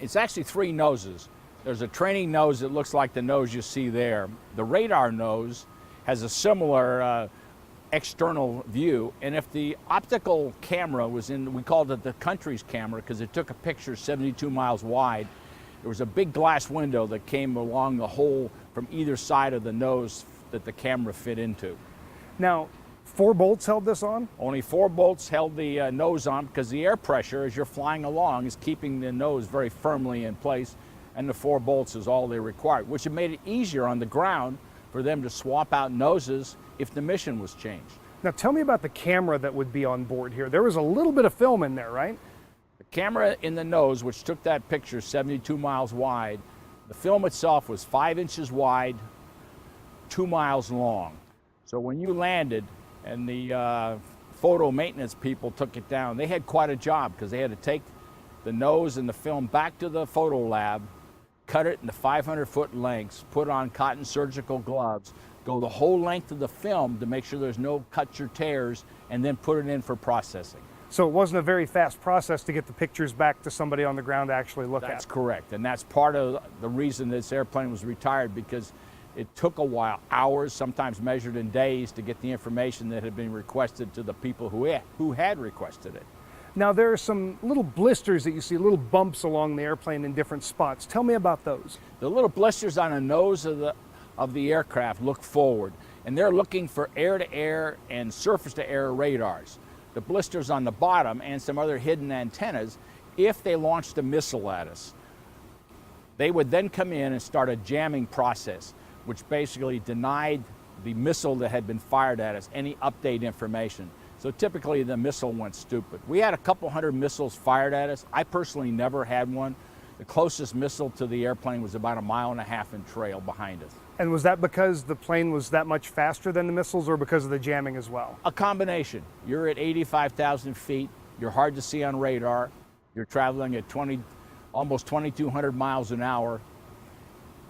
It's actually three noses. There's a training nose that looks like the nose you see there. The radar nose has a similar external view, and if the optical camera was in, we called it the country's camera because it took a picture 72 miles wide. There was a big glass window that came along the hole from either side of the nose that the camera fit into. Now, 4 bolts held this on? Only 4 bolts held the nose on because the air pressure as you're flying along is keeping the nose very firmly in place, and the 4 bolts is all they required, which had made it easier on the ground for them to swap out noses if the mission was changed. Now tell me about the camera that would be on board here. There was a little bit of film in there, right? The camera in the nose, which took that picture 72 miles wide, the film itself was 5 inches wide, 2 miles long. So when you landed and the photo maintenance people took it down, they had quite a job because they had to take the nose and the film back to the photo lab, cut it into 500-foot lengths, put on cotton surgical gloves, go the whole length of the film to make sure there's no cuts or tears, and then put it in for processing. So it wasn't a very fast process to get the pictures back to somebody on the ground to actually look at. That's correct, and that's part of the reason this airplane was retired, because it took a while, hours, sometimes measured in days, to get the information that had been requested to the people who had requested it. Now there are some little blisters that you see, little bumps along the airplane in different spots. Tell me about those. The little blisters on the nose of the aircraft look forward, and they're looking for air-to-air and surface-to-air radars. The blisters on the bottom and some other hidden antennas, if they launched a missile at us, they would then come in and start a jamming process, which basically denied the missile that had been fired at us any update information. So typically the missile went stupid. We had a couple hundred missiles fired at us. I personally never had one. The closest missile to the airplane was about 1.5 miles in trail behind us. And was that because the plane was that much faster than the missiles, or because of the jamming as well? A combination. You're at 85,000 feet. You're hard to see on radar. You're traveling at almost 2,200 miles an hour.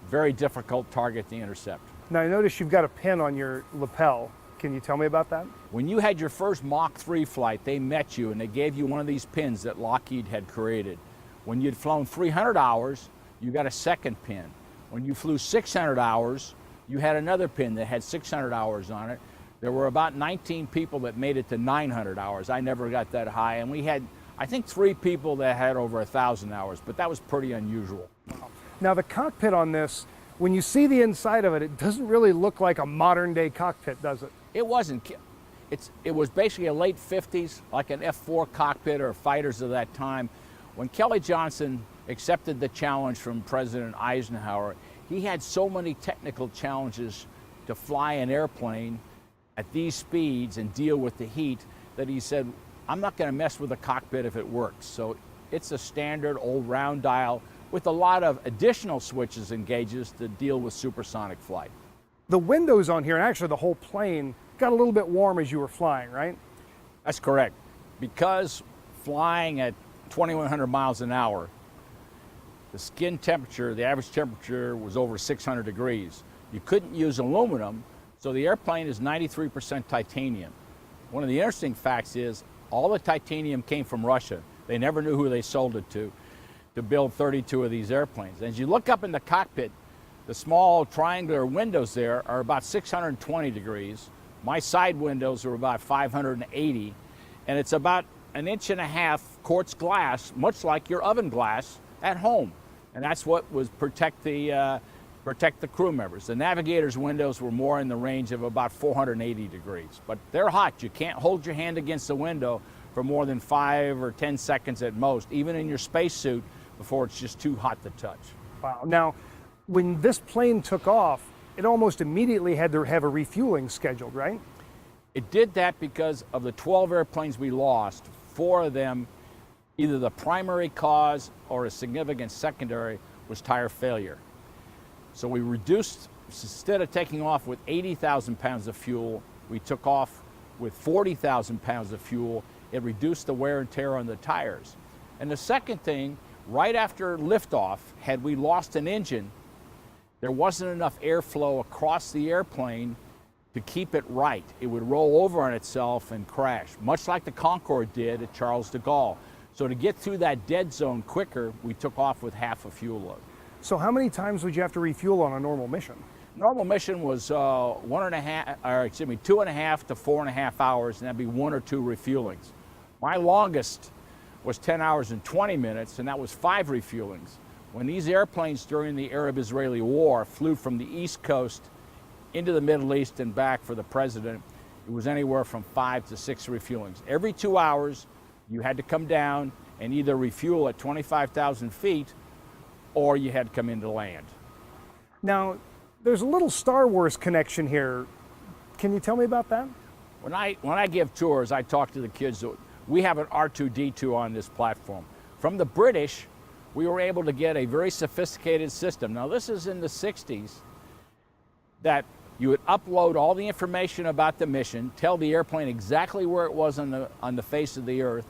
Very difficult target to intercept. Now I notice you've got a pin on your lapel. Can you tell me about that? When you had your first Mach 3 flight, they met you and they gave you one of these pins that Lockheed had created. When you'd flown 300 hours, you got a second pin. When you flew 600 hours, you had another pin that had 600 hours on it. There were about 19 people that made it to 900 hours. I never got that high, and we had, I think, 3 people that had over 1,000 hours, but that was pretty unusual. Now the cockpit on this, when you see the inside of it, it doesn't really look like a modern day cockpit, does it? It wasn't. It was basically a late 50s, like an F-4 cockpit or fighters of that time. When Kelly Johnson accepted the challenge from President Eisenhower, he had so many technical challenges to fly an airplane at these speeds and deal with the heat that he said, I'm not going to mess with the cockpit if it works. So it's a standard old round dial with a lot of additional switches and gauges to deal with supersonic flight. The windows on here, and actually the whole plane, got a little bit warm as you were flying, right? That's correct. Because flying at 2,100 miles an hour, the skin temperature, the average temperature was over 600 degrees. You couldn't use aluminum, so the airplane is 93% titanium. One of the interesting facts is all the titanium came from Russia. They never knew who they sold it to build 32 of these airplanes. As you look up in the cockpit, the small triangular windows there are about 620 degrees. My side windows are about 580, and it's about 1.5 inches quartz glass, much like your oven glass at home. And that's what was protect the crew members. The navigator's windows were more in the range of about 480 degrees, but they're hot. You can't hold your hand against the window for more than 5 or 10 seconds at most, even in your spacesuit, before it's just too hot to touch. Wow. Now, when this plane took off, it almost immediately had to have a refueling scheduled, right? It did that because of the 12 airplanes we lost. 4 of them, either the primary cause or a significant secondary, was tire failure. So we reduced, instead of taking off with 80,000 pounds of fuel, we took off with 40,000 pounds of fuel. It reduced the wear and tear on the tires. And the second thing, right after liftoff, had we lost an engine, there wasn't enough airflow across the airplane to keep it right. It would roll over on itself and crash, much like the Concorde did at Charles de Gaulle. So to get through that dead zone quicker, we took off with half a fuel load. So how many times would you have to refuel on a normal mission? Normal mission was 2.5 to 4.5 hours, and that'd be 1 or 2 refuelings. My longest was 10 hours and 20 minutes, and that was 5 refuelings. When these airplanes during the Arab-Israeli War flew from the East Coast into the Middle East and back for the president, it was anywhere from 5 to 6 refuelings. Every 2 hours, you had to come down and either refuel at 25,000 feet or you had to come into land. Now, there's a little Star Wars connection here. Can you tell me about that? When I give tours, I talk to the kids. We have an R2-D2 on this platform. From the British, we were able to get a very sophisticated system. Now, this is in the 60s, that you would upload all the information about the mission, tell the airplane exactly where it was on the face of the earth.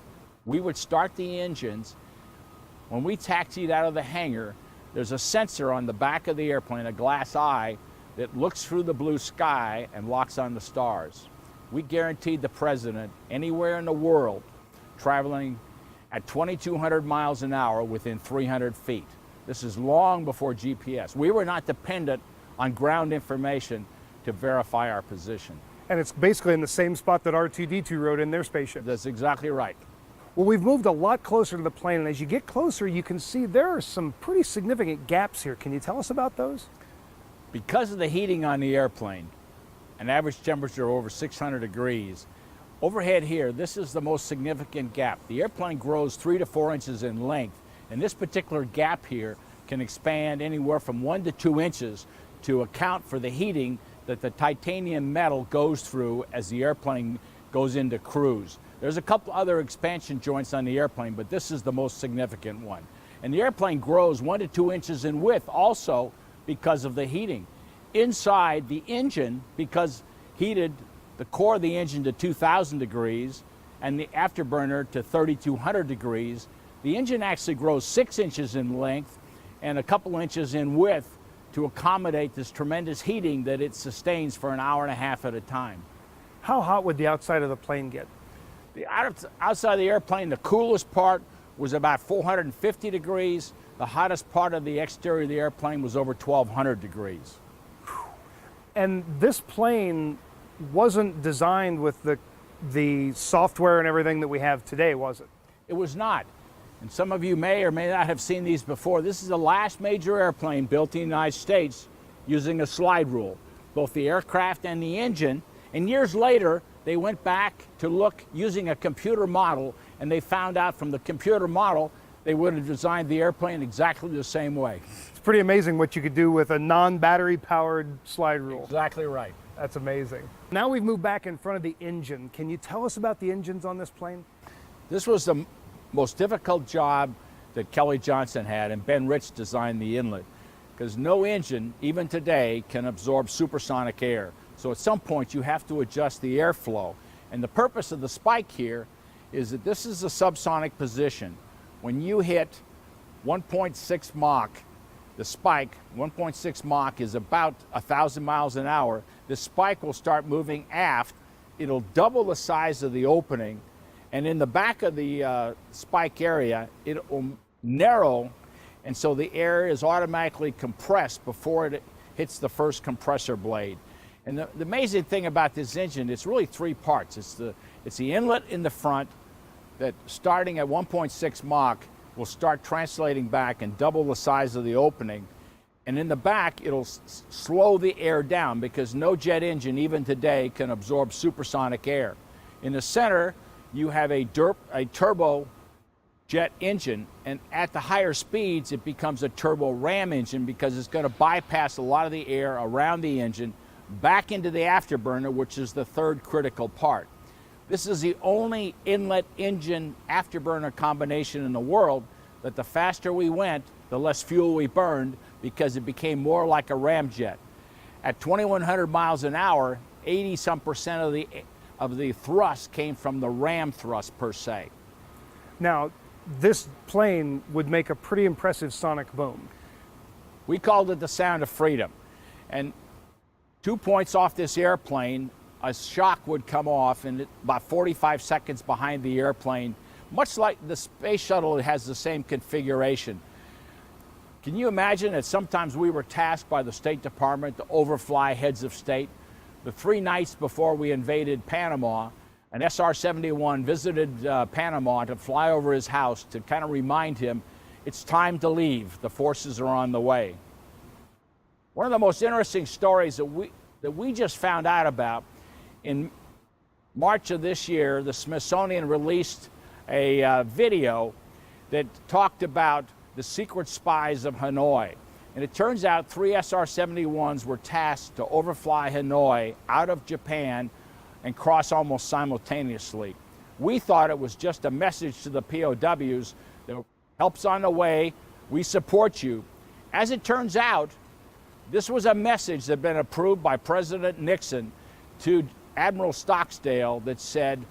We would start the engines. When we taxied out of the hangar, there's a sensor on the back of the airplane, a glass eye, that looks through the blue sky and locks on the stars. We guaranteed the president anywhere in the world traveling at 2,200 miles an hour within 300 feet. This is long before GPS. We were not dependent on ground information to verify our position. And it's basically in the same spot that R2-D2 rode in their spaceship. That's exactly right. Well, we've moved a lot closer to the plane, and as you get closer, you can see there are some pretty significant gaps here. Can you tell us about those? Because of the heating on the airplane, an average temperature over 600 degrees, overhead here, this is the most significant gap. The airplane grows 3 to 4 inches in length, and this particular gap here can expand anywhere from 1 to 2 inches to account for the heating that the titanium metal goes through as the airplane goes into cruise. There's a couple other expansion joints on the airplane, but this is the most significant one. And the airplane grows 1 to 2 inches in width also because of the heating. Inside the engine, because heated the core of the engine to 2,000 degrees and the afterburner to 3,200 degrees, the engine actually grows 6 inches in length and a couple inches in width to accommodate this tremendous heating that it sustains for an hour and a half at a time. How hot would the outside of the plane get? The outside of the airplane, the coolest part was about 450 degrees. The hottest part of the exterior of the airplane was over 1,200 degrees. And this plane wasn't designed with the software and everything that we have today, was it? It was not. And some of you may or may not have seen these before. This is the last major airplane built in the United States using a slide rule, both the aircraft and the engine. And years later, they went back to look using a computer model, and they found out from the computer model they would have designed the airplane exactly the same way. It's pretty amazing what you could do with a non-battery powered slide rule. Exactly right. That's amazing. Now we've moved back in front of the engine. Can you tell us about the engines on this plane? This was the most difficult job that Kelly Johnson had, and Ben Rich designed the inlet, because no engine, even today, can absorb supersonic air. So at some point you have to adjust the airflow. And the purpose of the spike here is that this is a subsonic position. When you hit 1.6 Mach, the spike, 1.6 Mach is about 1,000 miles an hour. The spike will start moving aft. It'll double the size of the opening. And in the back of the spike area, it will narrow. And so the air is automatically compressed before it hits the first compressor blade. And the amazing thing about this engine, it's really 3 parts. It's the inlet in the front that, starting at 1.6 Mach, will start translating back and double the size of the opening. And in the back, it'll slow the air down, because no jet engine, even today, can absorb supersonic air. In the center, you have a turbo jet engine, and at the higher speeds, it becomes a turbo ram engine, because it's going to bypass a lot of the air around the engine back into the afterburner, which is the third critical part. This is the only inlet engine afterburner combination in the world that the faster we went, the less fuel we burned, because it became more like a ramjet. At 2,100 miles an hour, 80-some% of the thrust came from the ram thrust per se. Now, this plane would make a pretty impressive sonic boom. We called it the sound of freedom. And 2 points off this airplane, a shock would come off, and about 45 seconds behind the airplane, much like the space shuttle, it has the same configuration. Can you imagine that sometimes we were tasked by the State Department to overfly heads of state? The 3 nights before we invaded Panama, an SR-71 visited Panama to fly over his house to kind of remind him it's time to leave. The forces are on the way. One of the most interesting stories that we just found out about, in March of this year, the Smithsonian released a video that talked about the secret spies of Hanoi. And it turns out 3 SR-71s were tasked to overfly Hanoi out of Japan and cross almost simultaneously. We thought it was just a message to the POWs that help's on the way, we support you. As it turns out, this was a message that had been approved by President Nixon to Admiral Stockdale that said,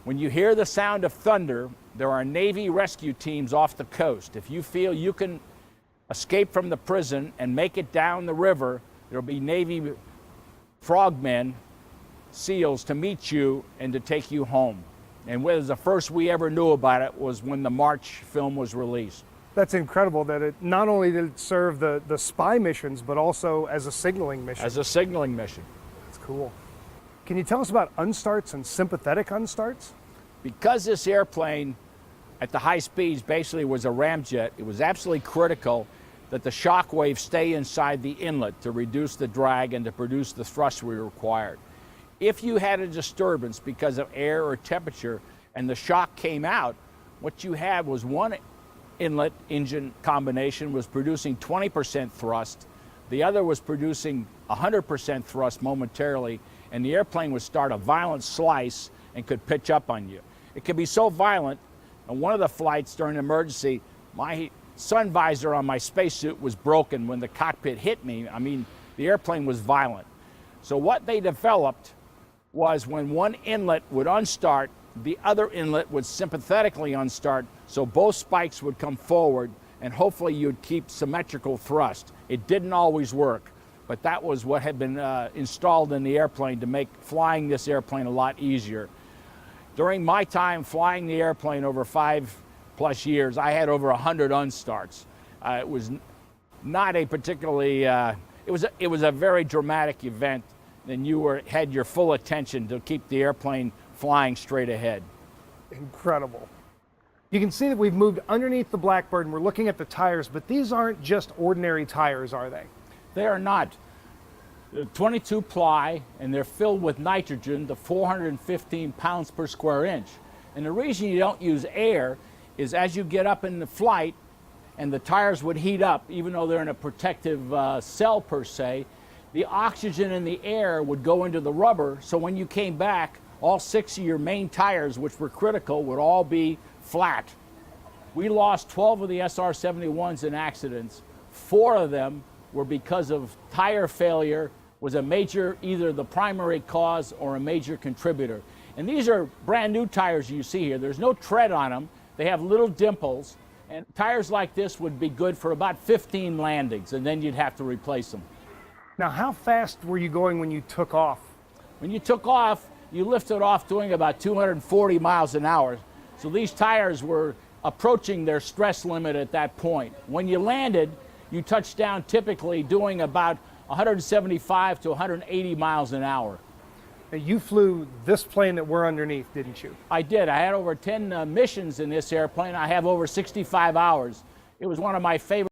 when you hear the sound of thunder, there are Navy rescue teams off the coast. If you feel you can escape from the prison and make it down the river, there'll be Navy frogmen, SEALs, to meet you and to take you home. And the first we ever knew about it was when the March film was released. That's incredible that it not only did it serve the spy missions, but also as a signaling mission. As a signaling mission. That's cool. Can you tell us about unstarts and sympathetic unstarts? Because this airplane at the high speeds basically was a ramjet, it was absolutely critical that the shock waves stay inside the inlet to reduce the drag and to produce the thrust we required. If you had a disturbance because of air or temperature and the shock came out, what you had was one inlet engine combination was producing 20% thrust, the other was producing 100% thrust momentarily, and the airplane would start a violent slice and could pitch up on you. It could be so violent, on one of the flights during an emergency, my sun visor on my spacesuit was broken when the cockpit hit me. I mean, the airplane was violent. So what they developed was when one inlet would unstart, the other inlet would sympathetically unstart, so both spikes would come forward, and hopefully you'd keep symmetrical thrust. It didn't always work, but that was what had been installed in the airplane to make flying this airplane a lot easier. During my time flying the airplane over 5+ years, I had over 100 unstarts. It was not a particularly, it was a very dramatic event, and you had your full attention to keep the airplane flying straight ahead. Incredible. You can see that we've moved underneath the Blackbird and we're looking at the tires, but these aren't just ordinary tires, are they? They are not. They're 22 ply and they're filled with nitrogen to 415 pounds per square inch. And the reason you don't use air is as you get up in the flight and the tires would heat up, even though they're in a protective cell per se, the oxygen in the air would go into the rubber, so when you came back, all 6 of your main tires, which were critical, would all be flat. We lost 12 of the SR-71s in accidents. 4 of them were because of tire failure, was a major, either the primary cause or a major contributor. And these are brand new tires you see here. There's no tread on them. They have little dimples. And tires like this would be good for about 15 landings, and then you'd have to replace them. Now, how fast were you going when you took off? When you took off, you lifted off doing about 240 miles an hour. So these tires were approaching their stress limit at that point. When you landed, you touched down typically doing about 175 to 180 miles an hour. Now, you flew this plane that we're underneath, didn't you? I did. I had over 10 missions in this airplane. I have over 65 hours. It was one of my favorite